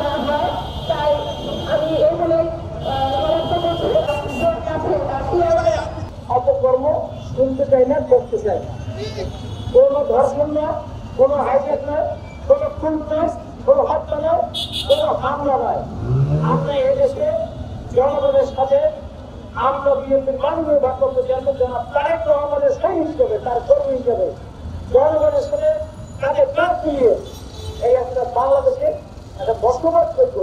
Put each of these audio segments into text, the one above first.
না হয়। তাই আমি এই বলে অপকর্ম শুনতে চাই না, করতে চাই না। কোনো ধর্ষণ না, কোনো হাইজ্যাক নয়, কোনো খুন নয়, কোনো হত্যা নয়, কোনো হামলা নয়। আমরা এদেশে জনগণের সাথে আমরা বিএনপির মাননীয় ভারপ্রাপ্ত চেয়ারম্যান জনাব তারেক রহমানের সৈনিক হিসেবে, তার কর্মী হিসেবে জনগণের সাথে তাকে কাজ মিলিয়ে এই একটা বাংলাদেশে একটা বসবাসযোগ্য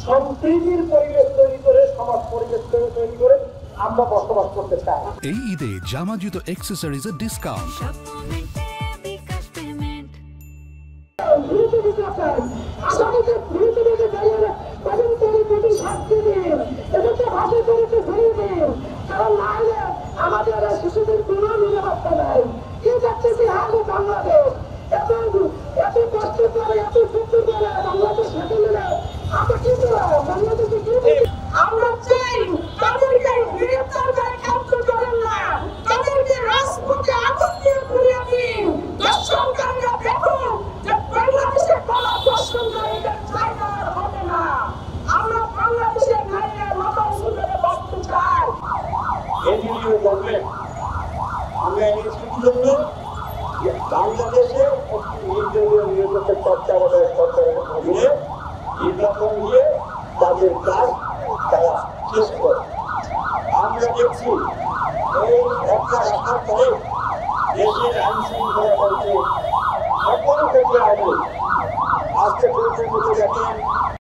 সম্প্রীতির পরিবেশ তৈরি করে, সমাজ পরিবেশ তৈরি করে আমরা বসবাস করতে চাই। এই ঈদে জামা জুতো অ্যাক্সেসরিজের ডিসকাউন্ট। আমাদের শিশুদের কোনো নিরাপত্তা নাই। কি যাচ্ছে বাংলাদেশ এত কষ্ট করে, এত যুদ্ধ করে বাংলাদেশ স্বাধীন আমরা কি বাংলাদেশে কি আমরা চাই তাদেরকে গ্রেফতার করে খাদ্য করেন না, তাদেরকে রাজপথে আগুন দিয়ে পুড়িয়ে দিন। দর্শনকারীরা দেখুন যে বাংলাদেশে কোনো দর্শনকারী চাই না, হবে না। আমরা বাংলাদেশের নারীরা মাথায় সুন্দরে বাঁচতে চাই। এদিকে বলবেন আমরা এই জন্য বাংলাদেশে একটি নির্দলীয় নিরপেক্ষ তত্ত্বাবধায়ক সরকারের অধীনে নির্বাচন দিয়ে তাদের কাজ তারা শেষ করে। আমরা দেখছি এই সরকার আসার পরে দেশের আইন শৃঙ্খলা বলতে সকল ক্ষেত্রে আগে আজকে পর্যন্ত দেখেন